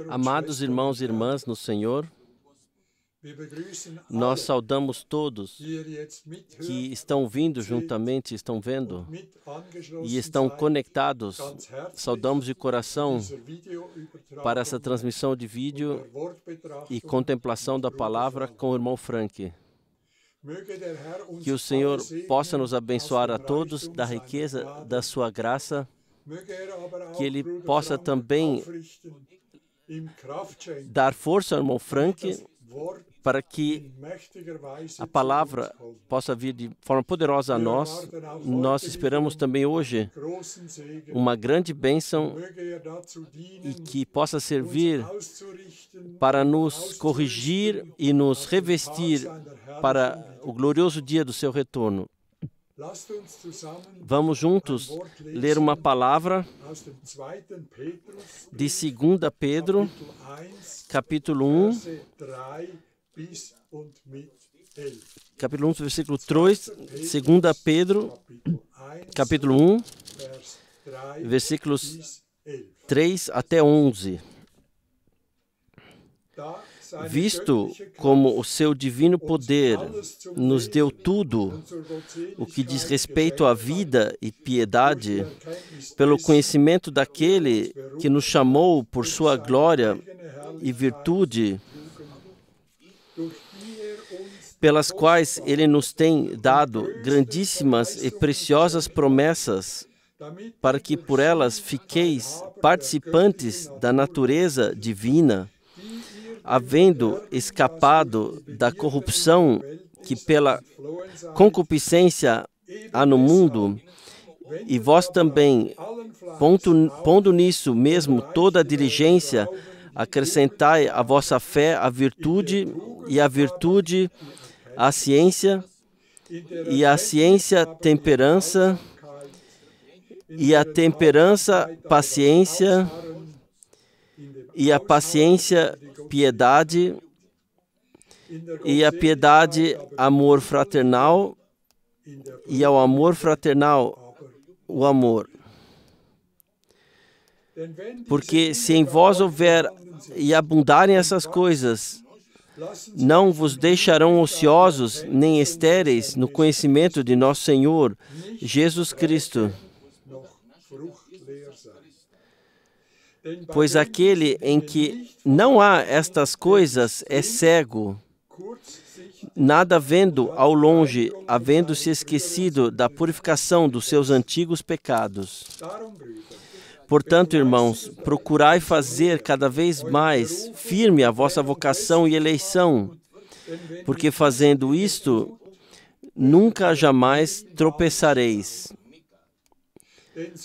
Amados irmãos e irmãs no Senhor, nós saudamos todos que estão vindo juntamente, estão vendo e estão conectados. Saudamos de coração para essa transmissão de vídeo e contemplação da palavra com o irmão Frank. Que o Senhor possa nos abençoar a todos da riqueza da sua graça, que Ele possa também dar força ao irmão Frank para que a palavra possa vir de forma poderosa a nós. Nós esperamos também hoje uma grande bênção e que possa servir para nos corrigir e nos revestir para o glorioso dia do seu retorno. Vamos juntos ler uma palavra de 2 Pedro, capítulo 1, versículo 3, 2 Pedro, capítulo 1, versículos 3 até 11. Visto como o seu divino poder nos deu tudo o que diz respeito à vida e piedade, pelo conhecimento daquele que nos chamou por sua glória e virtude, pelas quais ele nos tem dado grandíssimas e preciosas promessas, para que por elas fiqueis participantes da natureza divina, havendo escapado da corrupção que pela concupiscência há no mundo, e vós também, pondo nisso mesmo toda a diligência, acrescentai à vossa fé a virtude, e à virtude a ciência, e à ciência temperança, e à temperança paciência, e à paciência piedade, e à piedade amor fraternal, e ao amor fraternal o amor. Porque se em vós houver e abundarem essas coisas, não vos deixarão ociosos nem estéreis no conhecimento de nosso Senhor Jesus Cristo. Pois aquele em que não há estas coisas é cego, nada vendo ao longe, havendo-se esquecido da purificação dos seus antigos pecados. Portanto, irmãos, procurai fazer cada vez mais firme a vossa vocação e eleição, porque fazendo isto, nunca jamais tropeçareis.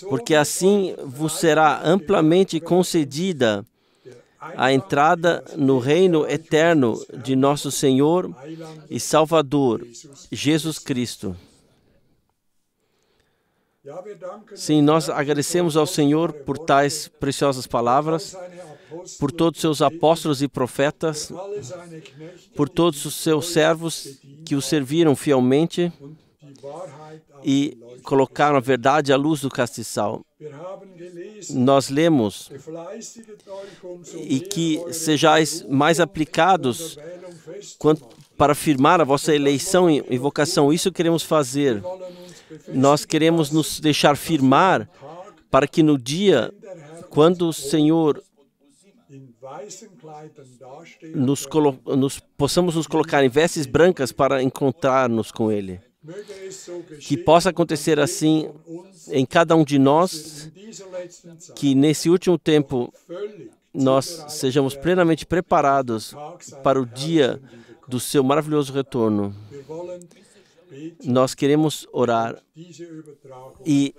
Porque assim vos será amplamente concedida a entrada no reino eterno de nosso Senhor e Salvador, Jesus Cristo. Sim, nós agradecemos ao Senhor por tais preciosas palavras, por todos os seus apóstolos e profetas, por todos os seus servos que o serviram fielmente e colocaram a verdade à luz do castiçal. Nós lemos e que sejais mais aplicados para firmar a vossa eleição e vocação. Isso queremos fazer. Nós queremos nos deixar firmar para que no dia, quando o Senhor possamos nos colocar em vestes brancas para encontrar-nos com Ele. Que possa acontecer assim em cada um de nós, que nesse último tempo nós sejamos plenamente preparados para o dia do seu maravilhoso retorno. Nós queremos orar e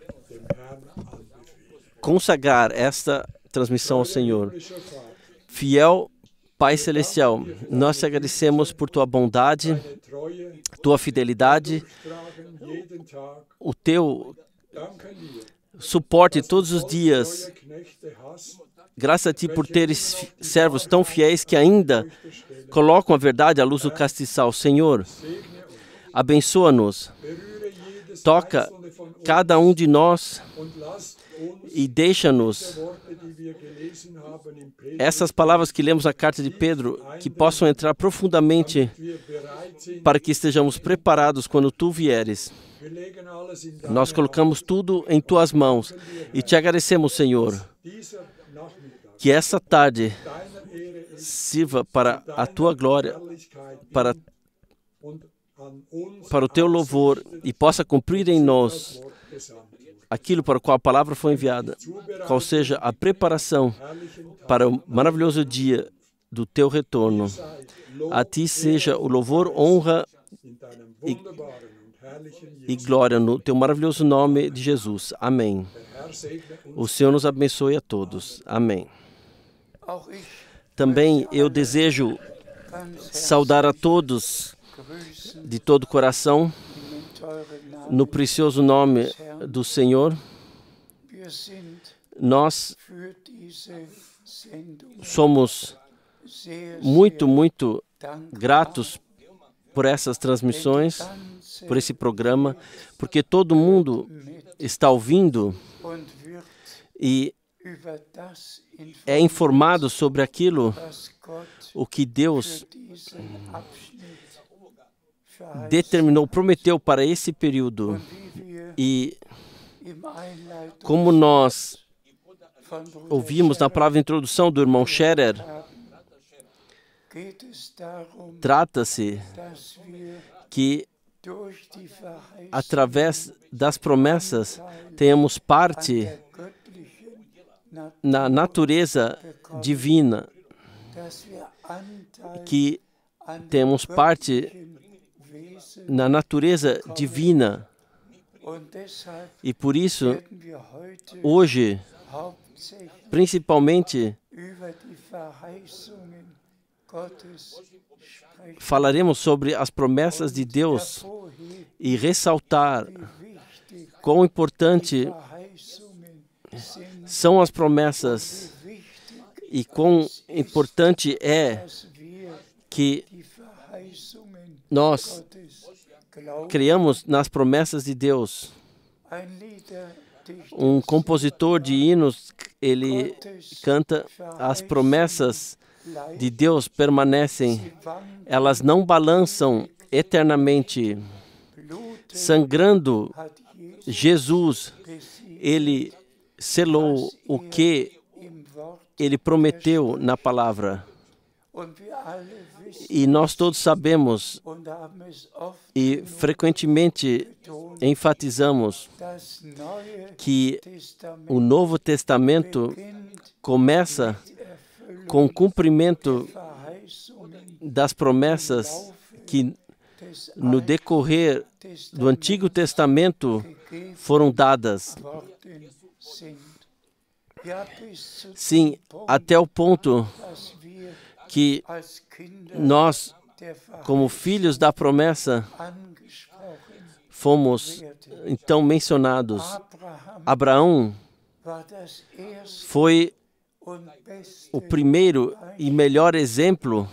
consagrar esta transmissão ao Senhor. Fiel Pai Celestial, nós te agradecemos por tua bondade, tua fidelidade, o teu suporte todos os dias. Graças a ti por teres servos tão fiéis que ainda colocam a verdade à luz do castiçal. Senhor, abençoa-nos, toca cada um de nós e deixa-nos essas palavras que lemos na carta de Pedro, que possam entrar profundamente para que estejamos preparados quando tu vieres. Nós colocamos tudo em tuas mãos e te agradecemos, Senhor, que essa tarde sirva para a tua glória, para o teu louvor e possa cumprir em nós aquilo para o qual a palavra foi enviada, qual seja a preparação para o maravilhoso dia do teu retorno. A ti seja o louvor, honra e glória no teu maravilhoso nome de Jesus. Amém. O Senhor nos abençoe a todos. Amém. Também eu desejo saudar a todos de todo o coração no precioso nome do Senhor, nós somos muito, muito gratos por essas transmissões, por esse programa, porque todo mundo está ouvindo e é informado sobre aquilo o que Deus determinou, prometeu para esse período. E como nós ouvimos na palavra de introdução do irmão Scherer, trata-se que através das promessas tenhamos parte na natureza divina, que temos parte na natureza divina. E por isso, hoje, principalmente, falaremos sobre as promessas de Deus e ressaltar quão importante são as promessas e quão importante é que nós criamos nas promessas de Deus. Um compositor de hinos, ele canta: as promessas de Deus permanecem, elas não balançam eternamente. Sangrando, Jesus, ele selou o que ele prometeu na palavra. E nós todos sabemos e frequentemente enfatizamos que o Novo Testamento começa com o cumprimento das promessas que no decorrer do Antigo Testamento foram dadas. Sim, até o ponto que nós, como filhos da promessa, fomos então mencionados. Abraão foi o primeiro e melhor exemplo.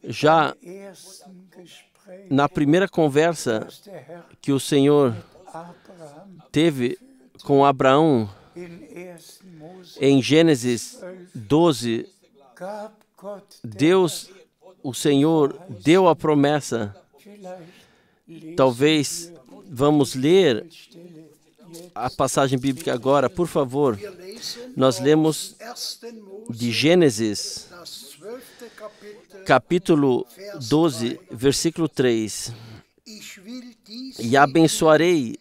Já na primeira conversa que o Senhor teve com Abraão, em Gênesis 12, Deus, o Senhor, deu a promessa. Talvez vamos ler a passagem bíblica agora, por favor. Nós lemos de Gênesis, capítulo 12, versículo 3. E abençoarei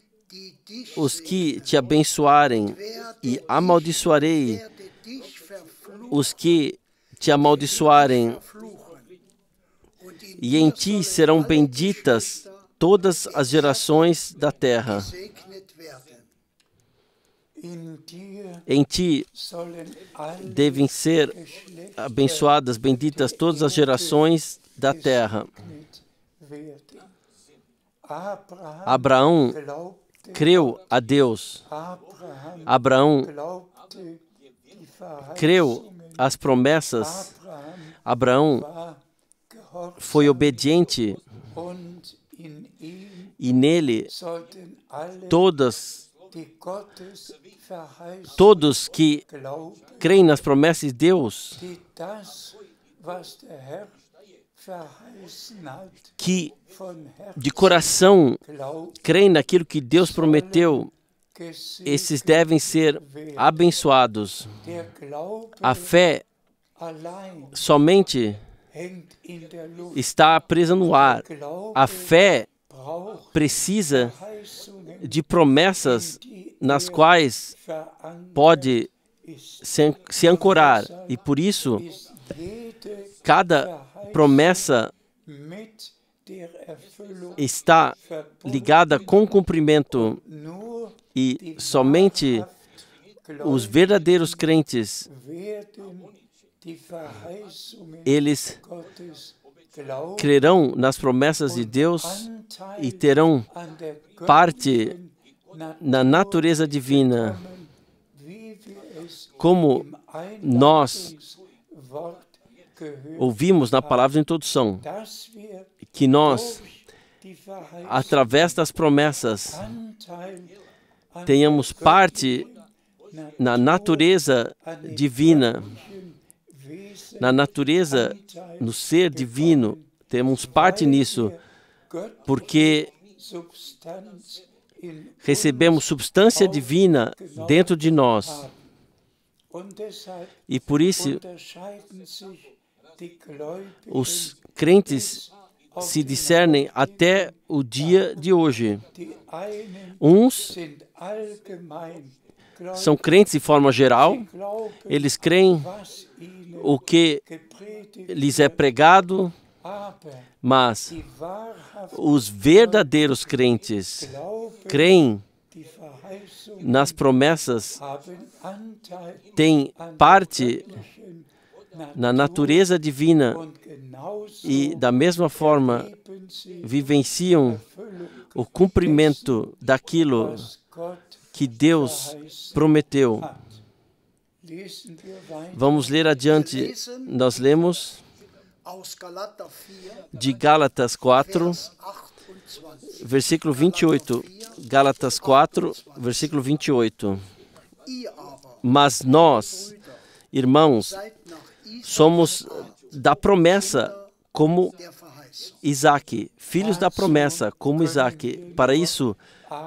os que te abençoarem, e amaldiçoarei os que te amaldiçoarem, e em ti serão benditas todas as gerações da terra. Em ti devem ser abençoadas, benditas todas as gerações da terra. Abraão creu a Deus. Abraão creu as promessas. Abraão foi obediente e nele todos que creem nas promessas de Deus, que de coração creem naquilo que Deus prometeu, esses devem ser abençoados. A fé somente está presa no ar. A fé precisa de promessas nas quais pode se ancorar. E por isso, cada promessa está ligada com o cumprimento. E somente os verdadeiros crentes, eles crerão nas promessas de Deus e terão parte na natureza divina, como nós ouvimos na palavra de introdução, que nós, através das promessas, tenhamos parte na natureza divina, na natureza, no ser divino, temos parte nisso, porque recebemos substância divina dentro de nós. E por isso, os crentes se discernem até o dia de hoje. Uns são crentes de forma geral, eles creem o que lhes é pregado, mas os verdadeiros crentes creem nas promessas, têm parte na natureza divina e, da mesma forma, vivenciam o cumprimento daquilo que Deus prometeu. Vamos ler adiante. Nós lemos de Gálatas 4, versículo 28. Gálatas 4, versículo 28. Mas nós, irmãos, somos da promessa como Isaque, filhos da promessa como Isaque. Para isso,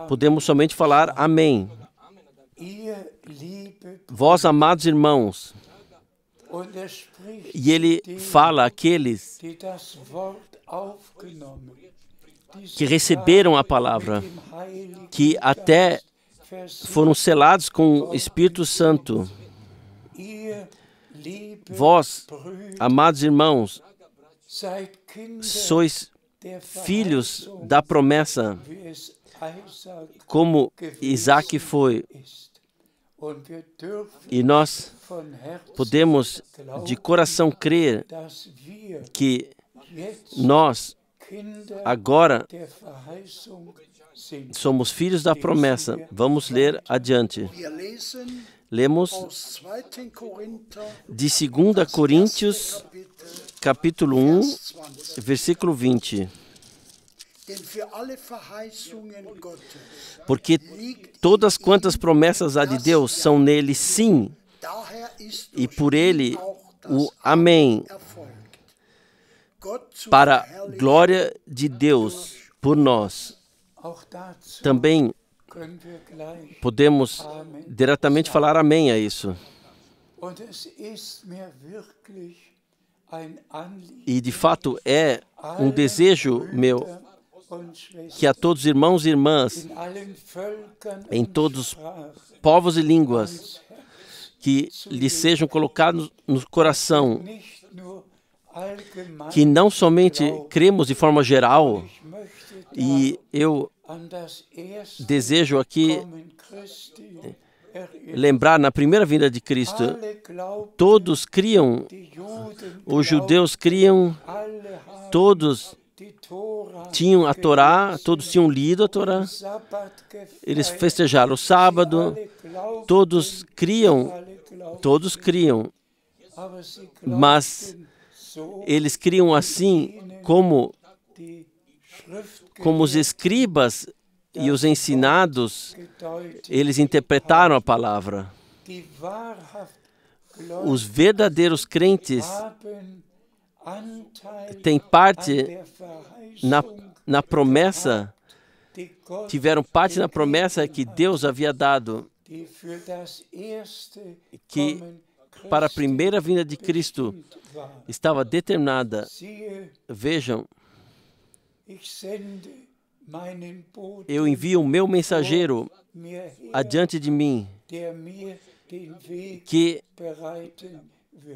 podemos somente falar amém. Vós, amados irmãos, e ele fala àqueles que receberam a palavra, que até foram selados com o Espírito Santo. Vós, amados irmãos, sois filhos da promessa, como Isaque foi. E nós podemos de coração crer que nós agora somos filhos da promessa. Vamos ler adiante. Lemos de 2 Coríntios, capítulo 1, versículo 20. Porque todas quantas promessas há de Deus são nele sim, e por ele o amém, para a glória de Deus por nós. Também podemos diretamente falar amém a isso. E de fato é um desejo meu que a todos os irmãos e irmãs, em todos os povos e línguas, que lhes sejam colocados no coração, que não somente cremos de forma geral, e eu desejo aqui lembrar, na primeira vinda de Cristo, todos criam, os judeus criam, todos tinham a Torá, todos tinham lido a Torá, eles festejaram o sábado, todos criam, mas eles criam assim como os escribas e os ensinados, eles interpretaram a palavra. Os verdadeiros crentes têm parte na promessa, tiveram parte na promessa que Deus havia dado, que para a primeira vinda de Cristo estava determinada. Vejam, eu envio o meu mensageiro adiante de mim, que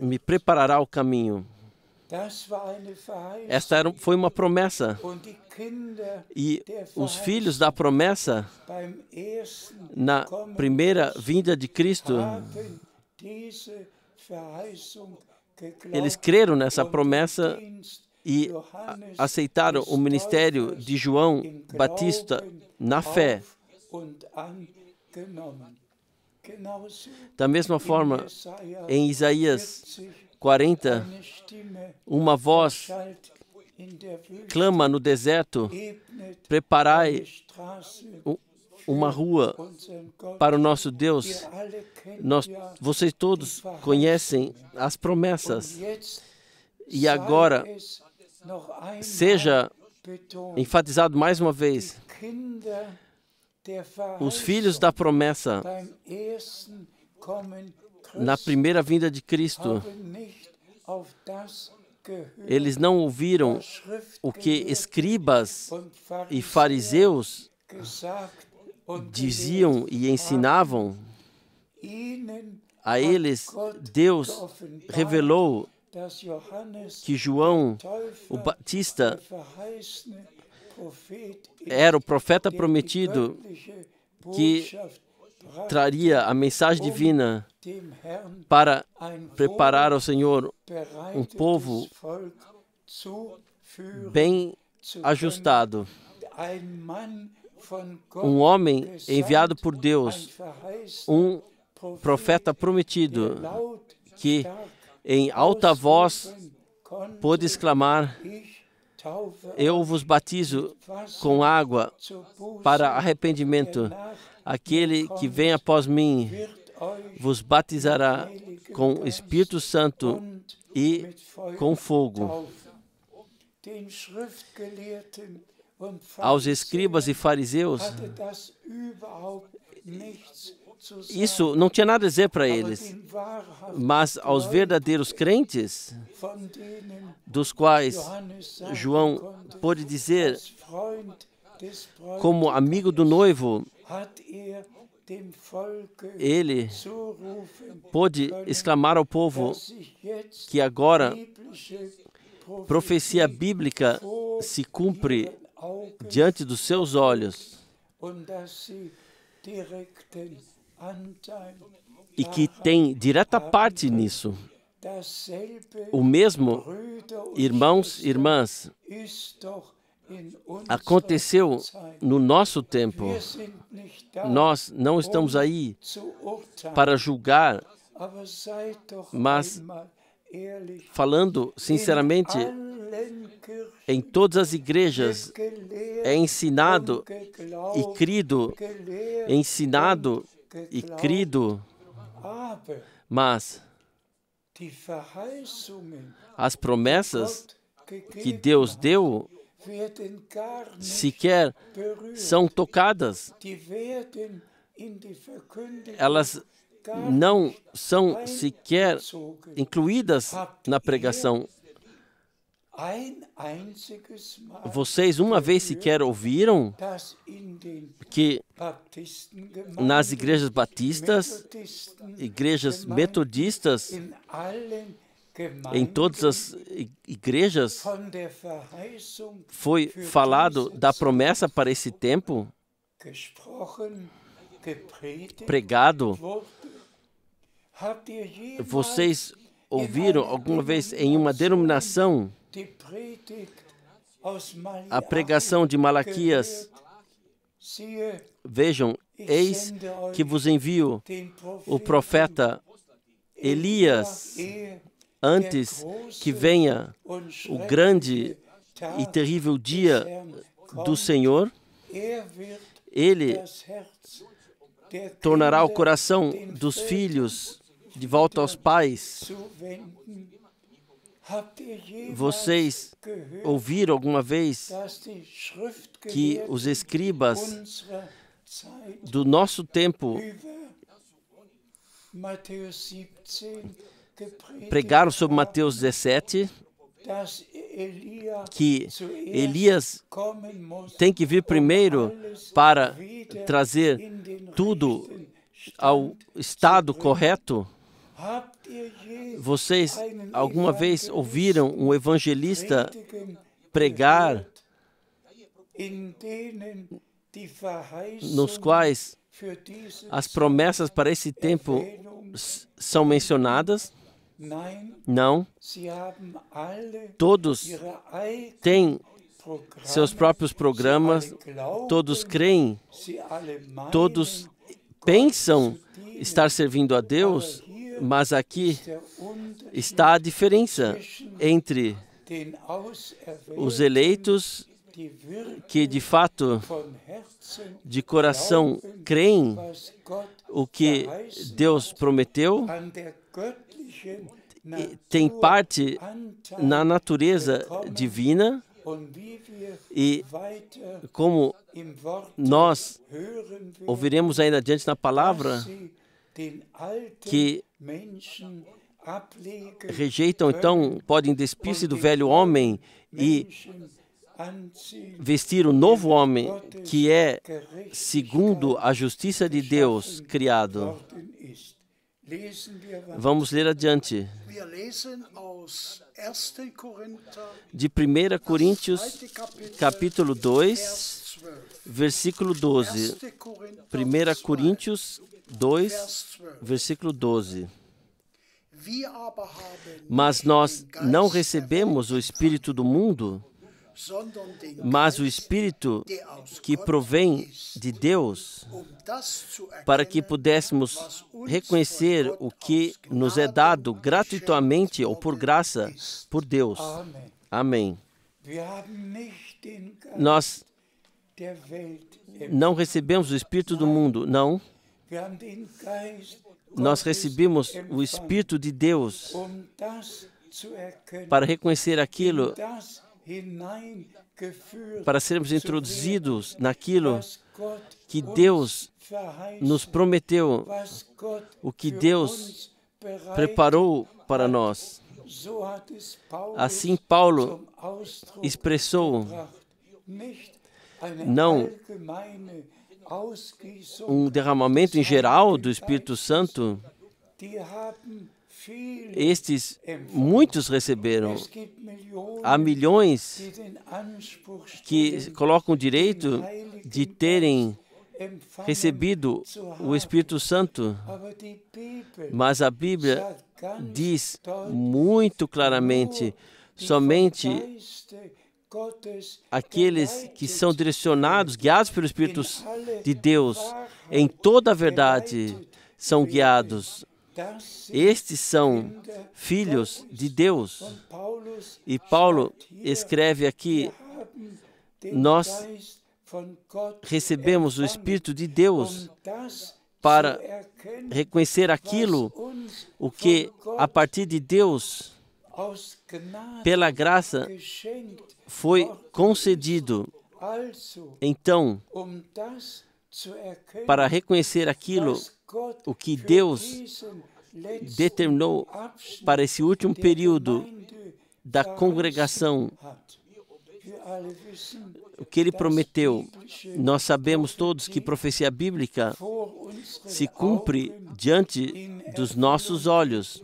me preparará o caminho. Esta foi uma promessa. E os filhos da promessa, na primeira vinda de Cristo, eles creram nessa promessa e aceitaram o ministério de João Batista na fé. Da mesma forma, em Isaías 40, uma voz clama no deserto: preparai uma rua para o nosso Deus. Vocês todos conhecem as promessas. E agora, seja enfatizado mais uma vez, os filhos da promessa, na primeira vinda de Cristo, eles não ouviram o que escribas e fariseus diziam e ensinavam. A eles, Deus revelou que João, o Batista, era o profeta prometido que traria a mensagem divina para preparar ao Senhor um povo bem ajustado. Um homem enviado por Deus, um profeta prometido, que em alta voz pôde exclamar: eu vos batizo com água para arrependimento. Aquele que vem após mim vos batizará com Espírito Santo e com fogo. Aos escribas e fariseus, isso não tinha nada a dizer para eles, mas aos verdadeiros crentes, dos quais João pôde dizer, como amigo do noivo, ele pôde exclamar ao povo que agora profecia bíblica se cumpre diante dos seus olhos e que tem direta parte nisso. O mesmo, irmãos e irmãs, aconteceu no nosso tempo. Nós não estamos aí para julgar, mas falando sinceramente, em todas as igrejas é ensinado e crido, ensinado e crido, mas as promessas que Deus deu sequer são tocadas. Elas não são sequer incluídas na pregação. Vocês uma vez sequer ouviram que nas igrejas batistas, igrejas metodistas, em todas as igrejas, foi falado da promessa para esse tempo, pregado. Vocês ouviram alguma vez em uma denominação a pregação de Malaquias? Vejam, eis que vos envio o profeta Elias, antes que venha o grande e terrível dia do Senhor. Ele tornará o coração dos filhos de volta aos pais. Vocês ouviram alguma vez que os escribas do nosso tempo pregaram sobre Mateus 17, que Elias tem que vir primeiro para trazer tudo ao estado correto? Vocês alguma vez ouviram um evangelista pregar nos quais as promessas para esse tempo são mencionadas? Não. Todos têm seus próprios programas, todos creem, todos pensam estar servindo a Deus, mas aqui está a diferença entre os eleitos que de fato, de coração, creem o que Deus prometeu, tem parte na natureza divina, e como nós ouviremos ainda adiante na palavra, que rejeitam, então, podem despir-se do velho homem e vestir o novo homem, que é segundo a justiça de Deus criado. Vamos ler adiante. De 1 Coríntios, capítulo 2, versículo 12. 1 Coríntios 2, versículo 12. Mas nós não recebemos o Espírito do mundo, mas o Espírito que provém de Deus, para que pudéssemos reconhecer o que nos é dado gratuitamente ou por graça por Deus. Amém. Nós não recebemos o Espírito do mundo, não. Nós recebemos o Espírito de Deus para reconhecer aquilo, para sermos introduzidos naquilo que Deus nos prometeu, o que Deus preparou para nós. Assim, Paulo expressou não um derramamento em geral do Espírito Santo. Muitos receberam. Há milhões que colocam o direito de terem recebido o Espírito Santo, mas a Bíblia diz muito claramente, somente aqueles que são direcionados, guiados pelo Espírito de Deus, em toda a verdade, são guiados. Estes são filhos de Deus. E Paulo escreve aqui, nós recebemos o Espírito de Deus para reconhecer aquilo, o que a partir de Deus, pela graça, foi concedido. Então, para reconhecer aquilo, o que Deus determinou para esse último período da congregação, o que Ele prometeu, nós sabemos todos que profecia bíblica se cumpre diante dos nossos olhos.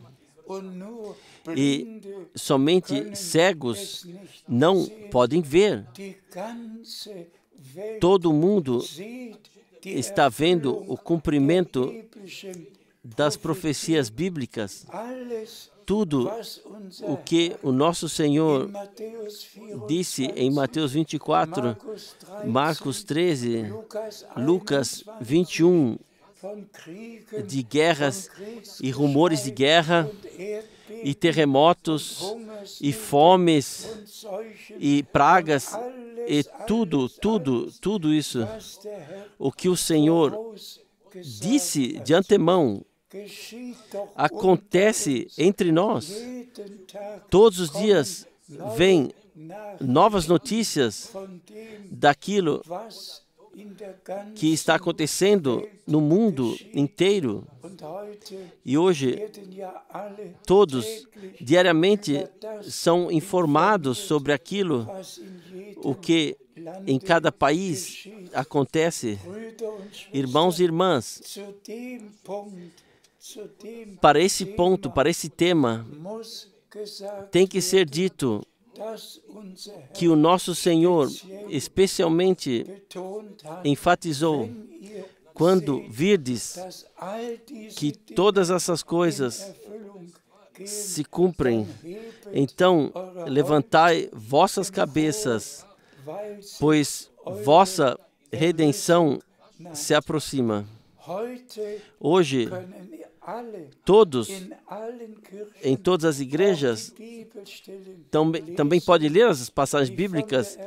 E somente cegos não podem ver. Todo mundo está vendo o cumprimento das profecias bíblicas. Tudo o que o nosso Senhor disse em Mateus 24, Marcos 13, Lucas 21, de guerras e rumores de guerra, e terremotos, e fomes, e pragas, e tudo isso, o que o Senhor disse de antemão, acontece entre nós. Todos os dias vêm novas notícias daquilo que está acontecendo no mundo inteiro. E hoje, todos diariamente são informados sobre aquilo, o que em cada país acontece. Irmãos e irmãs, para esse ponto, para esse tema, tem que ser dito que o nosso Senhor especialmente enfatizou: quando virdes que todas essas coisas se cumprem. Então, levantai vossas cabeças, pois vossa redenção se aproxima. Hoje, todos, em todas as igrejas, também pode ler as passagens bíblicas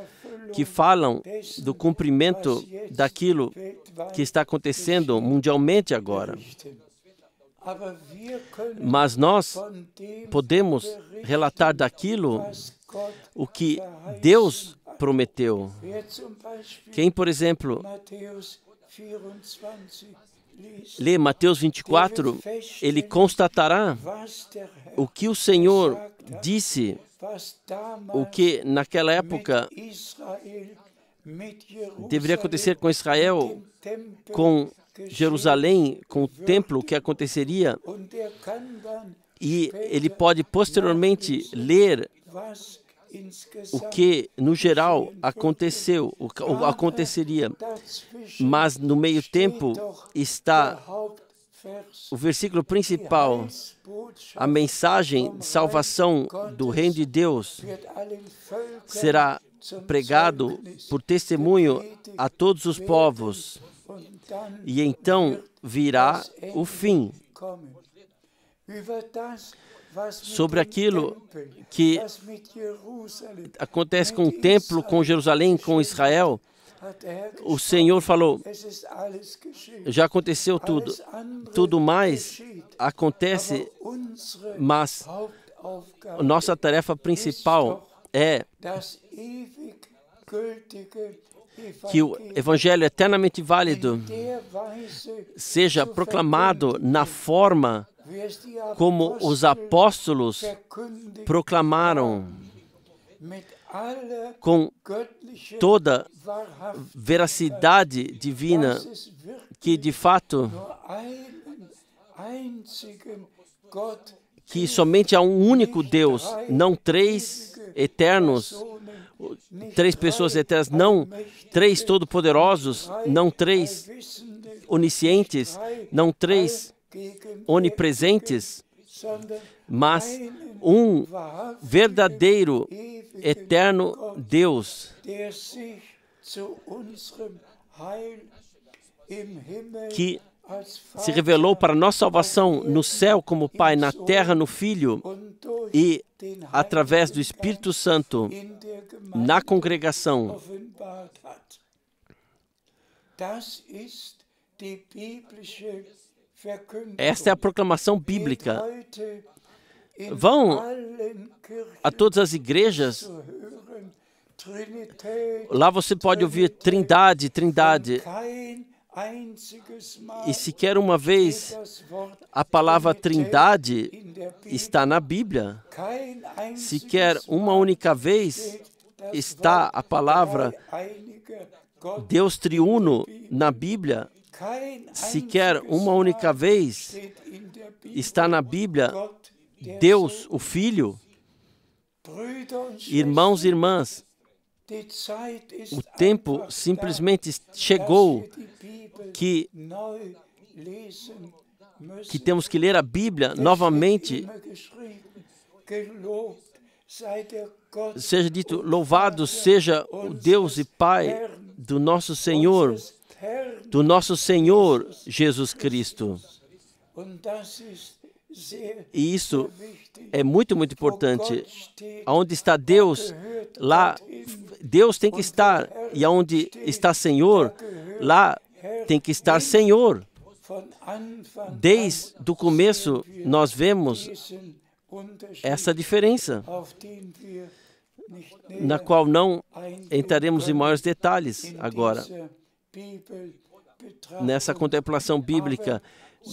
que falam do cumprimento daquilo que está acontecendo mundialmente agora. Mas nós podemos relatar daquilo o que Deus prometeu. Quem, por exemplo, lê Mateus 24, ele constatará o que o Senhor disse, o que naquela época deveria acontecer com Israel, com Jerusalém, com o templo, o que aconteceria. E ele pode posteriormente ler o que, no geral, aconteceu, aconteceria. Mas, no meio tempo, está o versículo principal, a mensagem de salvação do Reino de Deus será pregado por testemunho a todos os povos. E então virá o fim. Sobre aquilo que acontece com o templo, com Jerusalém, com Israel, o Senhor falou, já aconteceu tudo. Tudo mais acontece, mas nossa tarefa principal é que o Evangelho eternamente válido seja proclamado na forma como os apóstolos proclamaram, com toda veracidade divina, que de fato que somente há um único Deus, não três eternos, três pessoas eternas, não três todo-poderosos, não três oniscientes, não três onipresentes, mas um verdadeiro, eterno Deus que se revelou para nossa salvação no céu como Pai, na terra no Filho e através do Espírito Santo na congregação. Esta é a proclamação bíblica. Vão a todas as igrejas. Lá você pode ouvir Trindade, Trindade. E sequer uma vez a palavra Trindade está na Bíblia. Sequer uma única vez está a palavra Deus triuno na Bíblia. Sequer uma única vez está na Bíblia Deus, o Filho. Irmãos e irmãs, o tempo simplesmente chegou que temos que ler a Bíblia novamente. Seja dito, louvado seja o Deus e Pai do nosso Senhor Jesus Cristo. E isso é muito, muito importante. Aonde está Deus, lá Deus tem que estar. E aonde está Senhor, lá tem que estar Senhor. Desde o começo, nós vemos essa diferença, na qual não entraremos em maiores detalhes agora, nessa contemplação bíblica.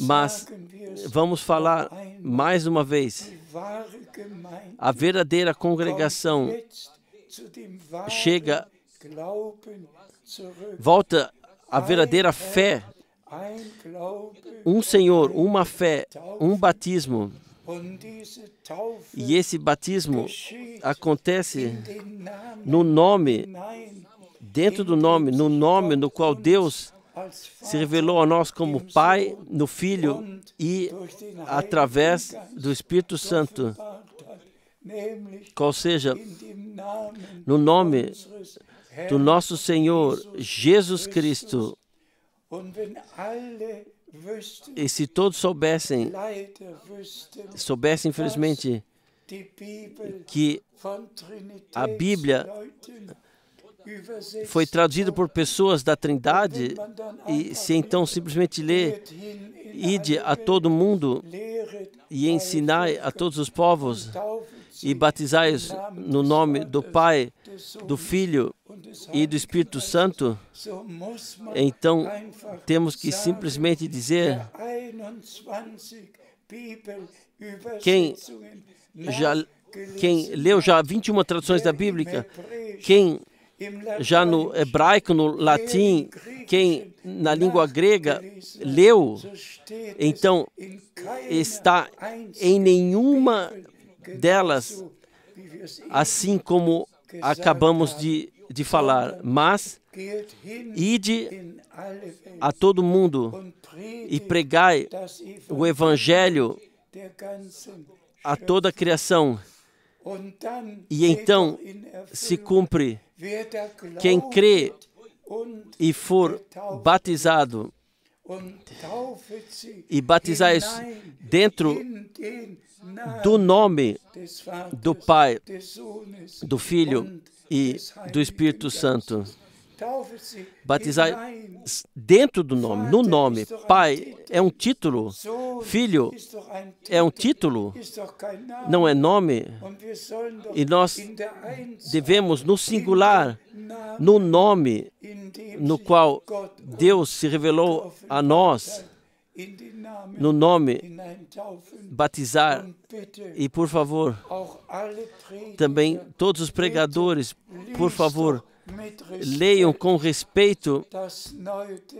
Mas vamos falar mais uma vez. A verdadeira congregação volta à verdadeira fé. Um Senhor, uma fé, um batismo. E esse batismo acontece no nome, dentro do nome, no nome no qual Deus se revelou a nós como Pai no Filho e através do Espírito Santo, qual seja, no nome do nosso Senhor Jesus Cristo. E se todos soubessem, infelizmente, que a Bíblia foi traduzida por pessoas da Trindade, e se então simplesmente lê: ide a todo mundo e ensinai a todos os povos e batizai-os no nome do Pai, do Filho e do Espírito Santo, então temos que simplesmente dizer: quem leu já 21 traduções da Bíblia, quem já no hebraico, no latim, quem na língua grega leu, então está em nenhuma delas, assim como acabamos de falar, mas ide a todo mundo e pregai o Evangelho a toda a criação. E então se cumpre: quem crê e for batizado, e batizai-os dentro do nome do Pai, do Filho e do Espírito Santo. Batizar dentro do nome, no nome. Pai é um título, Filho é um título, não é nome. E nós devemos, no singular, no nome no qual Deus se revelou a nós, no nome, batizar. E, por favor, também todos os pregadores, por favor, leiam com respeito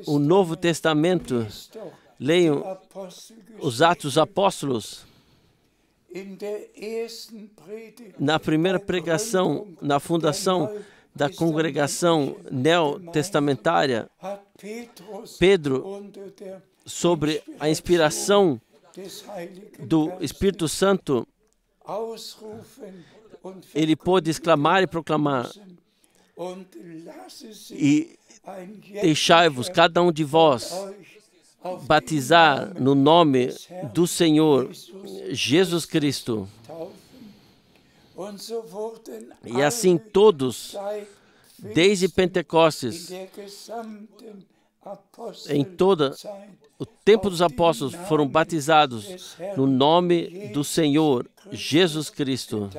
o Novo Testamento, leiam os Atos dos Apóstolos. Na primeira pregação, na fundação da congregação neotestamentária, Pedro, sobre a inspiração do Espírito Santo, ele pôde exclamar e proclamar: e deixai-vos, cada um de vós, batizar no nome do Senhor Jesus Cristo. E assim todos, desde Pentecostes, em todo o tempo dos apóstolos, foram batizados no nome do Senhor Jesus Cristo.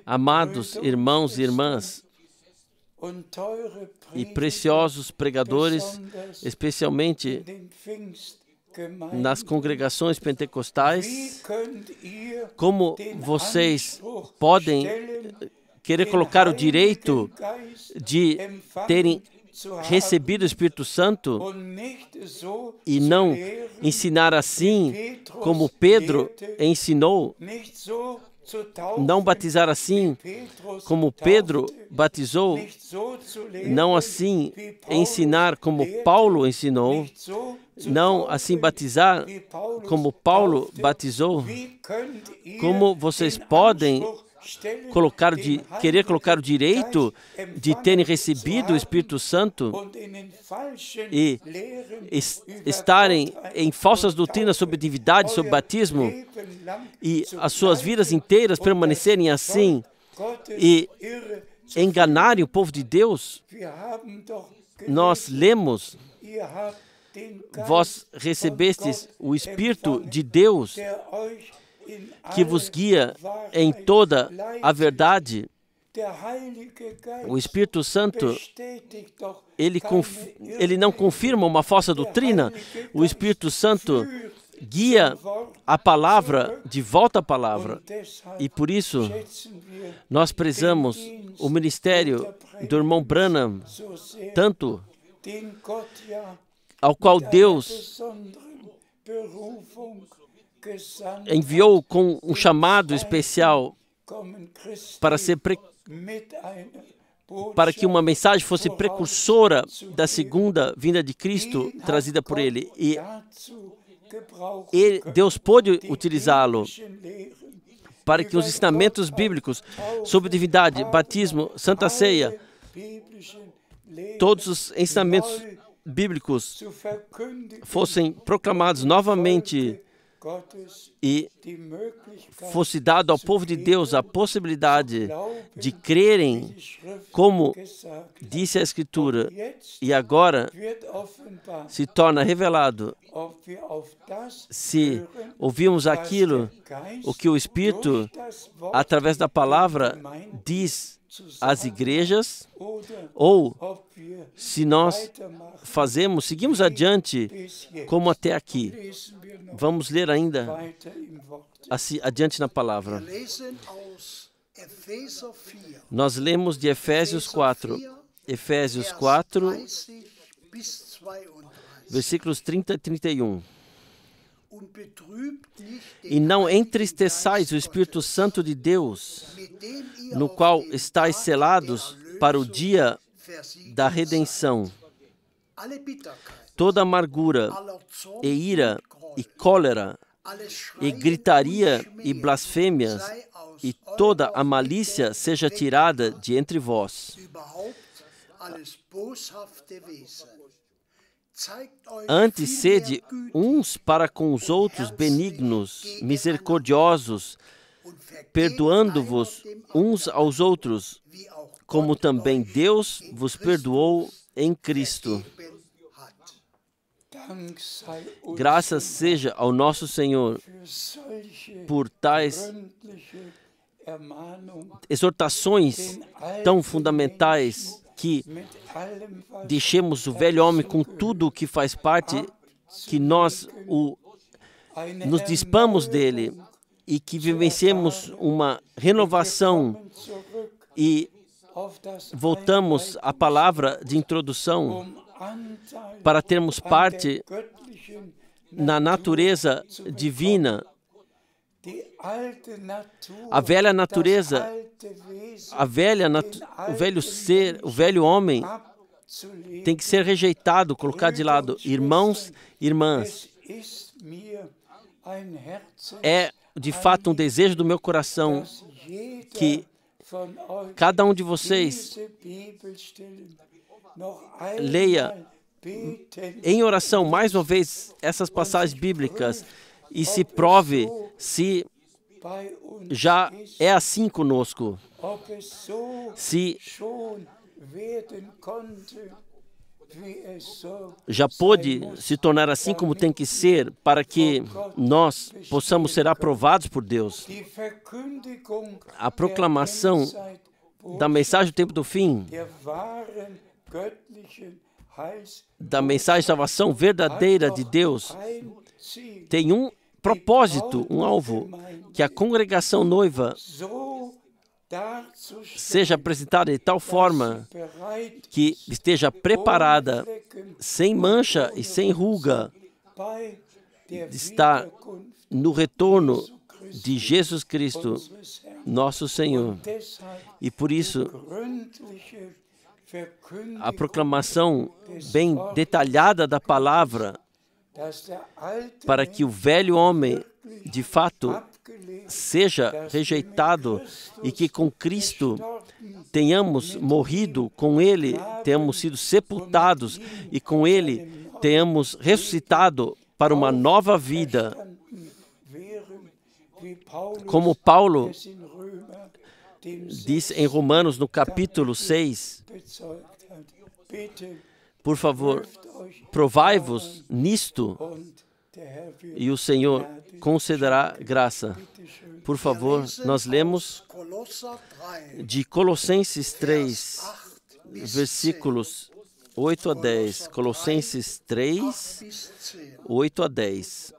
Amados irmãos e irmãs e preciosos pregadores, especialmente nas congregações pentecostais, como vocês podem querer colocar o direito de terem recebido o Espírito Santo e não ensinar assim como Pedro ensinou, não batizar assim como Pedro batizou, não assim ensinar como Paulo ensinou, não assim batizar como Paulo batizou? Como vocês podem querer colocar o direito de terem recebido o Espírito Santo e estarem em falsas doutrinas sobre divindade, sobre batismo, e as suas vidas inteiras permanecerem assim e enganarem o povo de Deus? Nós lemos: vós recebestes o Espírito de Deus, que vos guia em toda a verdade. O Espírito Santo, ele não confirma uma falsa doutrina. O Espírito Santo guia a palavra de volta à palavra. E por isso, nós prezamos o ministério do irmão Branham, tanto, ao qual Deus enviou com um chamado especial para ser para que uma mensagem fosse precursora da segunda vinda de Cristo trazida por ele. E Deus pôde utilizá-lo para que os ensinamentos bíblicos sobre divindade, batismo, Santa Ceia, todos os ensinamentos bíblicos fossem proclamados novamente e fosse dado ao povo de Deus a possibilidade de crerem, como disse a Escritura, e agora se torna revelado se ouvimos aquilo, o que o Espírito, através da palavra, diz às igrejas, ou se nós seguimos adiante como até aqui. Vamos ler ainda assim, adiante na palavra. Nós lemos de Efésios 4, versículos 30 e 31. E não entristeçais o Espírito Santo de Deus, no qual estáis selados para o dia da redenção. Toda amargura e ira e cólera e gritaria e blasfêmias e toda a malícia seja tirada de entre vós. Antes sede uns para com os outros benignos, misericordiosos, perdoando-vos uns aos outros, como também Deus vos perdoou em Cristo. Graças seja ao nosso Senhor por tais exortações tão fundamentais, que deixemos o velho homem com tudo o que faz parte, que nós nos despamos dele e que vivenciemos uma renovação e voltamos à palavra de introdução para termos parte na natureza divina. A velha natureza, o velho ser, o velho homem tem que ser rejeitado, colocado de lado. Irmãos e irmãs, é de fato um desejo do meu coração que cada um de vocês leia em oração mais uma vez essas passagens bíblicas e se prove se já é assim conosco, se já pôde se tornar assim como tem que ser, para que nós possamos ser aprovados por Deus. A proclamação da mensagem do tempo do fim, da mensagem de salvação verdadeira de Deus, tem um propósito, um alvo, que a congregação noiva seja apresentada de tal forma que esteja preparada, sem mancha e sem ruga, de estar no retorno de Jesus Cristo, nosso Senhor. E por isso, a proclamação bem detalhada da palavra, para que o velho homem, de fato, seja rejeitado e que com Cristo tenhamos morrido com Ele, tenhamos sido sepultados e com Ele tenhamos ressuscitado para uma nova vida. Como Paulo diz em Romanos, no capítulo 6, por favor, provai-vos nisto e o Senhor concederá graça. Por favor, nós lemos de Colossenses 3, versículos 8 a 10. Colossenses 3, 8 a 10.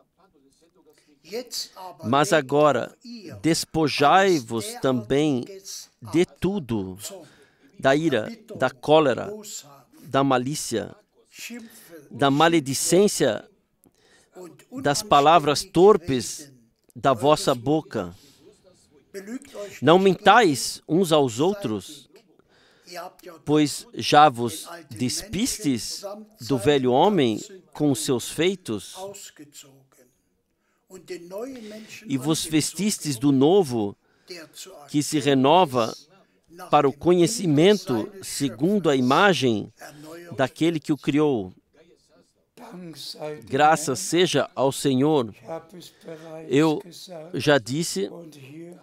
Mas agora, despojai-vos também de tudo, da ira, da cólera, da malícia, da maledicência, das palavras torpes da vossa boca. Não mintais uns aos outros, pois já vos despistes do velho homem com os seus feitos e vos vestistes do novo, que se renova para o conhecimento segundo a imagem daquele que o criou. Graças seja ao Senhor. Eu já disse,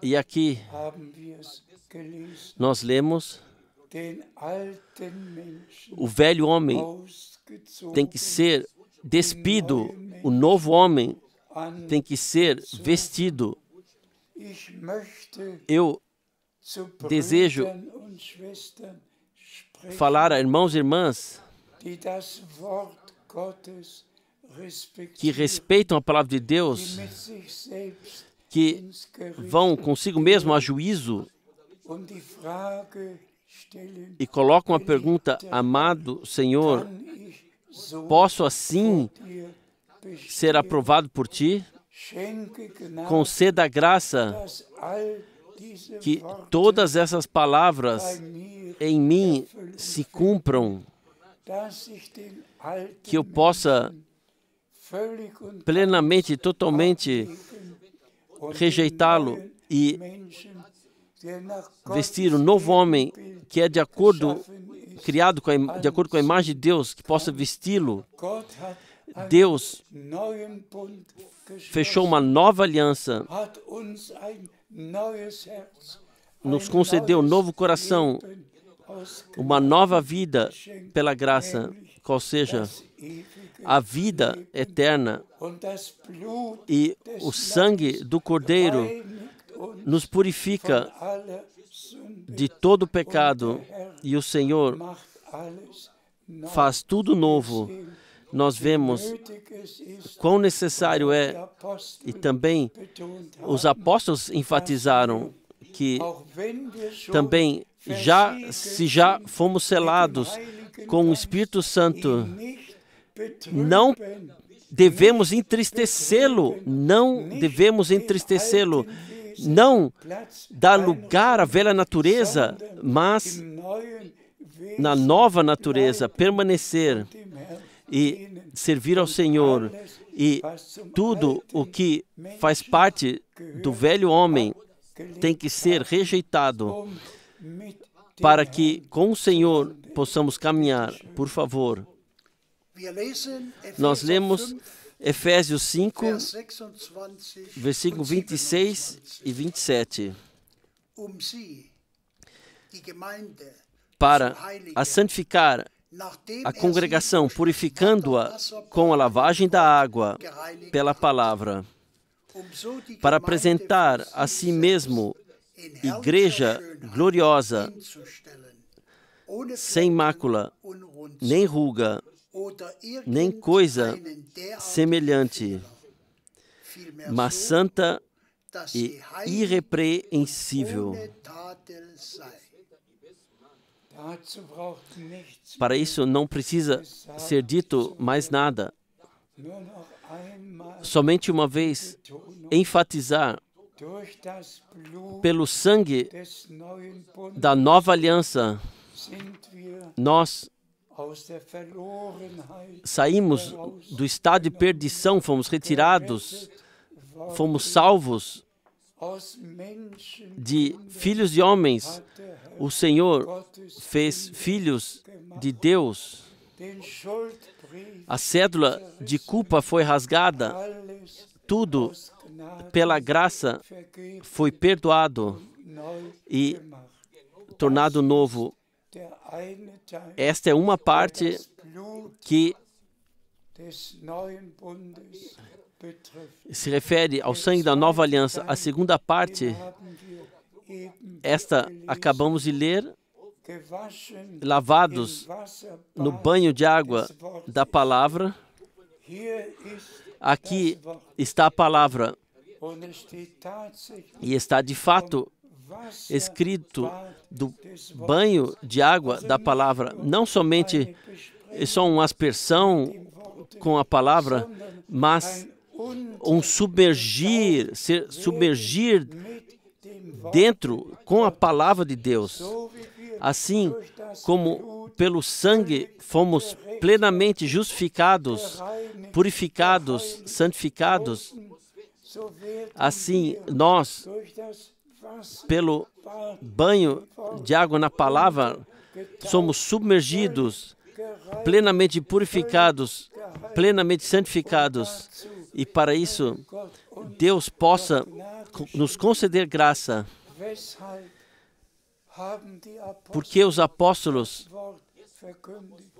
e aqui nós lemos, o velho homem tem que ser despido, o novo homem tem que ser vestido. Eu desejo falar a irmãos e irmãs que respeitam a palavra de Deus, que vão consigo mesmo a juízo e colocam a pergunta: amado Senhor, posso assim ser aprovado por Ti? Conceda a graça que todas essas palavras em mim se cumpram, que eu possa plenamente, totalmente rejeitá-lo e vestir um novo homem que é de acordo, criado de acordo com a imagem de Deus, que possa vesti-lo. Deus fechou uma nova aliança, nos concedeu um novo coração, uma nova vida pela graça, qual seja a vida eterna, e o sangue do Cordeiro nos purifica de todo pecado, e o Senhor faz tudo novo. Nós vemos quão necessário é, e também os apóstolos enfatizaram que também se já fomos selados com o Espírito Santo, não devemos entristecê-lo, não dar lugar à velha natureza, mas na nova natureza permanecer e servir ao Senhor. E tudo o que faz parte do velho homem tem que ser rejeitado para que com o Senhor possamos caminhar. Por favor. Nós lemos Efésios 5, versículo 26 e 27. Para a santificar a congregação, purificando-a com a lavagem da água pela palavra, para apresentar a si mesmo igreja gloriosa, sem mácula, nem ruga, nem coisa semelhante, mas santa e irrepreensível. Para isso não precisa ser dito mais nada. Somente uma vez enfatizar: pelo sangue da nova aliança, nós saímos do estado de perdição, fomos retirados, fomos salvos de filhos de homens. O Senhor fez filhos de Deus. A cédula de culpa foi rasgada. Tudo pela graça foi perdoado e tornado novo. Esta é uma parte que se refere ao sangue da nova aliança. A segunda parte, esta acabamos de ler, lavados no banho de água da palavra. Aqui está a palavra e está de fato escrito do banho de água da palavra, não somente só uma aspersão com a palavra, mas um submergir dentro com a palavra de Deus. Assim como pelo sangue fomos plenamente justificados, purificados, santificados, assim nós, pelo banho de água na palavra, somos submergidos, plenamente purificados, plenamente santificados. E para isso, Deus possa nos conceder graça. Porque os apóstolos,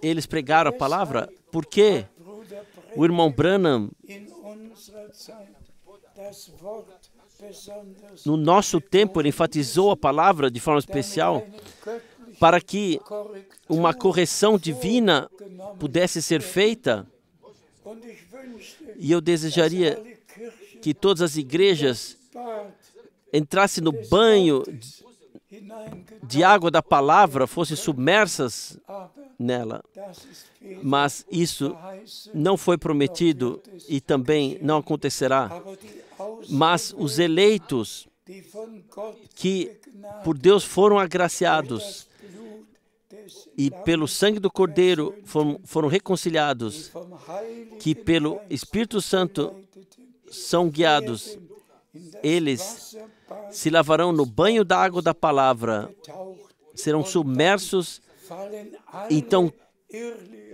eles pregaram a palavra? Porque o irmão Branham, no nosso tempo, ele enfatizou a palavra de forma especial para que uma correção divina pudesse ser feita. E eu desejaria que todas as igrejas entrassem no banho de água da palavra, fossem submersas nela. Mas isso não foi prometido e também não acontecerá. Mas os eleitos que por Deus foram agraciados e pelo sangue do Cordeiro foram reconciliados, que pelo Espírito Santo são guiados, eles se lavarão no banho da água da palavra, serão submersos, então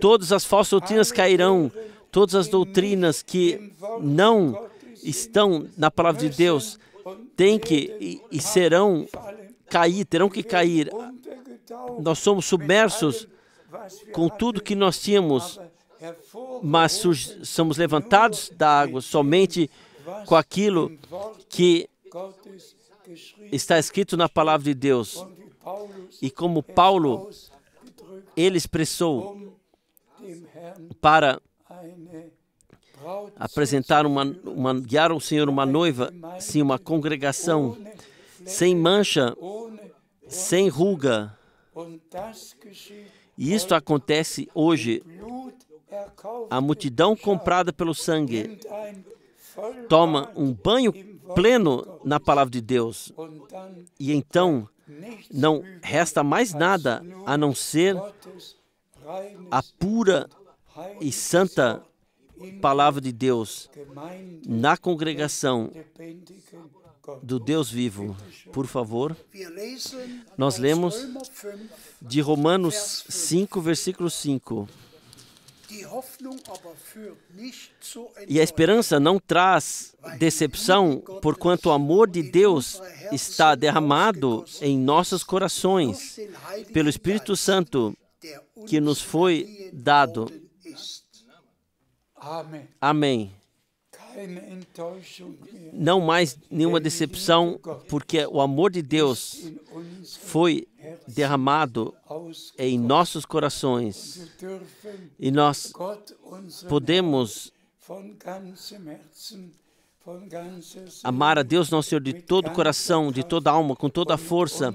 todas as falsas doutrinas cairão, todas as doutrinas que não estão na palavra de Deus têm que e serão cair, terão que cair. Nós somos submersos com tudo que nós tínhamos, mas somos levantados da água somente com aquilo que está escrito na palavra de Deus. E como Paulo, ele expressou para apresentar guiar ao Senhor uma noiva, sim, uma congregação sem mancha, sem ruga. E isto acontece hoje. A multidão comprada pelo sangue toma um banho pleno na palavra de Deus. E então não resta mais nada a não ser a pura e santa palavra de Deus na congregação do Deus vivo. Por favor, nós lemos de Romanos 5, versículo 5. E a esperança não traz decepção, porquanto o amor de Deus está derramado em nossos corações pelo Espírito Santo que nos foi dado. Amém. Não mais nenhuma decepção, porque o amor de Deus foi derramado em nossos corações. E nós podemos amar a Deus, nosso Senhor, de todo o coração, de toda a alma, com toda a força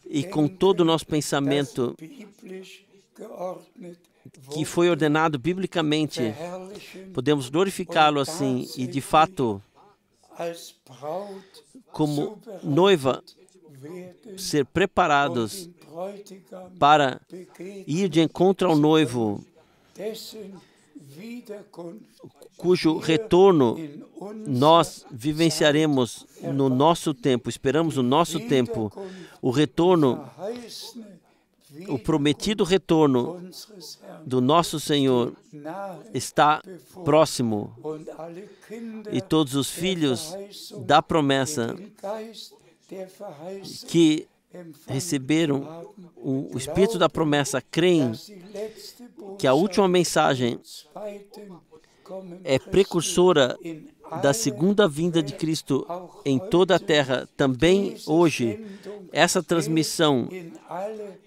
e com todo o nosso pensamento, que foi ordenado biblicamente. Podemos glorificá-lo assim e, de fato, como noiva, ser preparados para ir de encontro ao noivo, cujo retorno nós vivenciaremos no nosso tempo, esperamos no nosso tempo. O retorno, o prometido retorno do nosso Senhor está próximo. E todos os filhos da promessa que receberam o Espírito da promessa creem que a última mensagem é precursora da segunda vinda de Cristo em toda a terra. Também hoje, essa transmissão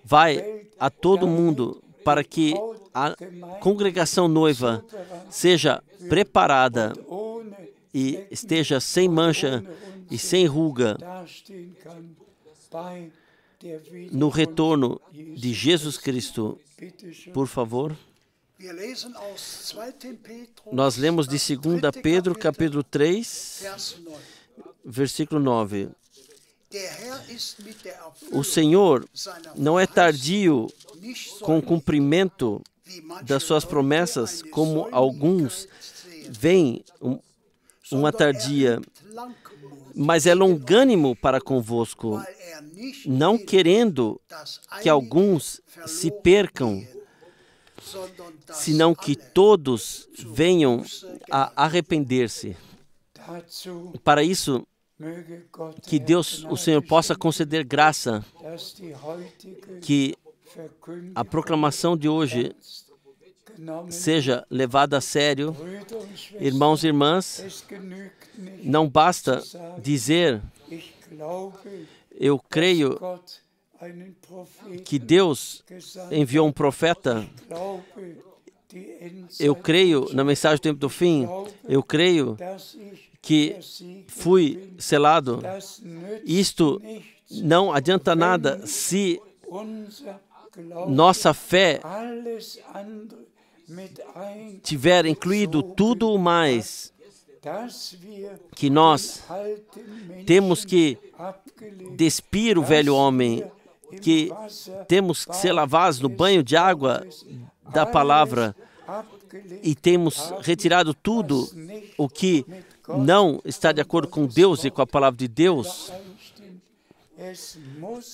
vai a todo mundo para que a congregação noiva seja preparada e esteja sem mancha e sem ruga no retorno de Jesus Cristo. Por favor. Nós lemos de 2 Pedro, capítulo 3, versículo 9. O Senhor não é tardio com o cumprimento das suas promessas, como alguns veem uma tardia, mas é longânimo para convosco, não querendo que alguns se percam, senão que todos venham a arrepender-se. Para isso, que Deus, o Senhor, possa conceder graça, que a proclamação de hoje seja levada a sério. Irmãos e irmãs, não basta dizer, eu creio que Deus enviou um profeta, eu creio na mensagem do tempo do fim, eu creio que fui selado. Isto não adianta nada se nossa fé tiver incluído tudo o mais, que nós temos que despir o velho homem, que temos que ser lavados no banho de água da palavra e temos retirado tudo o que não está de acordo com Deus e com a palavra de Deus.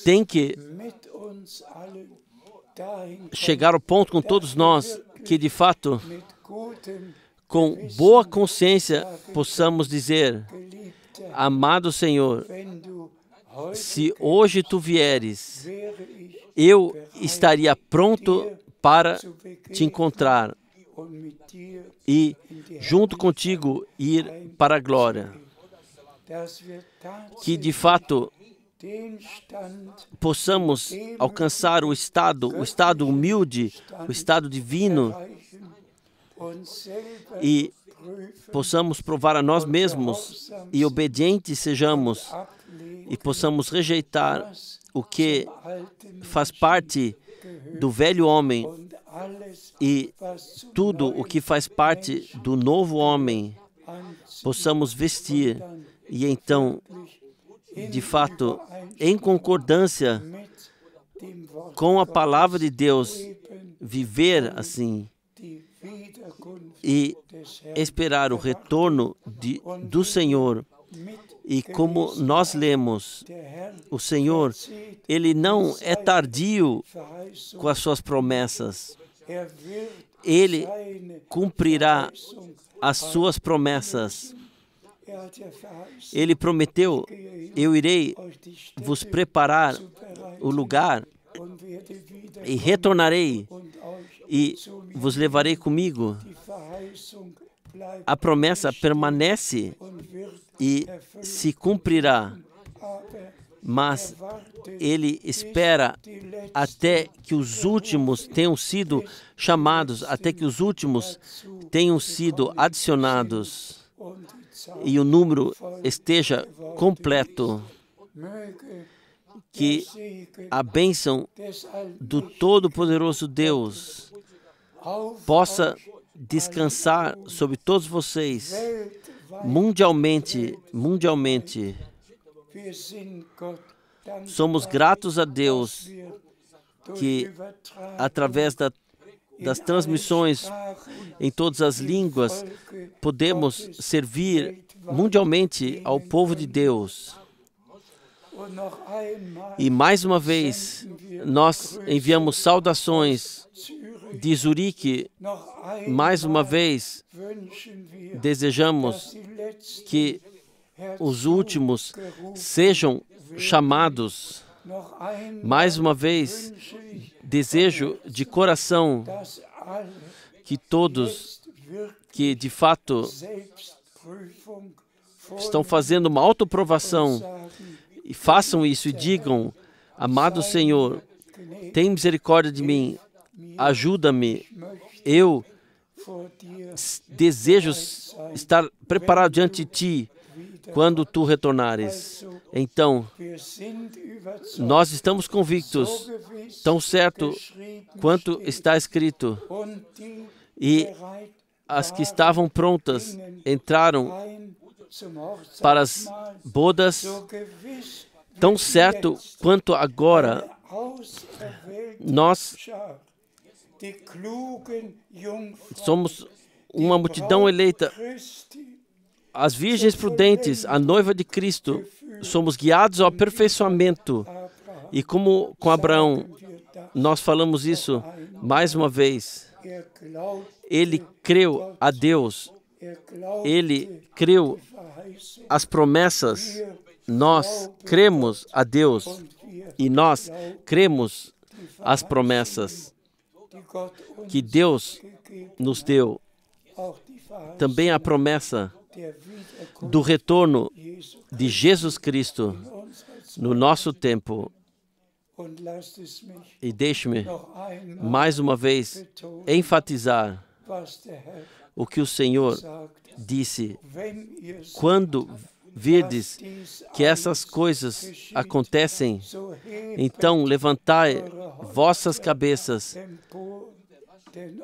Tem que chegar ao ponto com todos nós que, de fato, com boa consciência, possamos dizer, amado Senhor, se hoje Tu vieres, eu estaria pronto para Te encontrar e, junto contigo, ir para a glória. Que, de fato, possamos alcançar o estado humilde, o estado divino, e possamos provar a nós mesmos e obedientes sejamos e possamos rejeitar o que faz parte do velho homem e tudo o que faz parte do novo homem possamos vestir e então, de fato, em concordância com a palavra de Deus, viver assim e esperar o retorno do Senhor. E como nós lemos, o Senhor, Ele não é tardio com as suas promessas. Ele cumprirá as suas promessas. Ele prometeu, eu irei vos preparar o lugar e retornarei e vos levarei comigo. A promessa permanece e se cumprirá, mas Ele espera até que os últimos tenham sido chamados, até que os últimos tenham sido adicionados e o número esteja completo. Que a bênção do Todo-Poderoso Deus possa descansar sobre todos vocês mundialmente. Somos gratos a Deus que, através das transmissões em todas as línguas, podemos servir mundialmente ao povo de Deus. E mais uma vez, nós enviamos saudações de Zurique. Mais uma vez, desejamos que os últimos sejam chamados. Mais uma vez, desejo de coração que todos que de fato estão fazendo uma autoprovação e façam isso e digam, amado Senhor, tem misericórdia de mim, ajuda-me, eu desejo estar preparado diante de Ti quando Tu retornares. Então, nós estamos convictos, tão certo quanto está escrito, e as que estavam prontas entraram para as bodas, tão certo quanto agora nós somos uma multidão eleita, as virgens prudentes, a noiva de Cristo, somos guiados ao aperfeiçoamento. E como com Abraão, nós falamos isso mais uma vez. Ele creu a Deus, ele creu as promessas. Nós cremos a Deus e nós cremos as promessas que Deus nos deu. Também a promessa do retorno de Jesus Cristo no nosso tempo. E deixe-me mais uma vez enfatizar o que o Senhor disse. Quando virdes que essas coisas acontecem, então levantai vossas cabeças,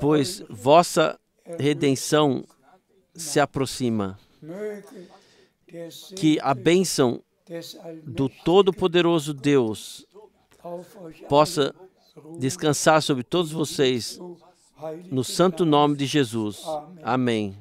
pois vossa redenção se aproxima. Que a bênção do Todo-Poderoso Deus possa descansar sobre todos vocês, no santo nome de Jesus. Amém.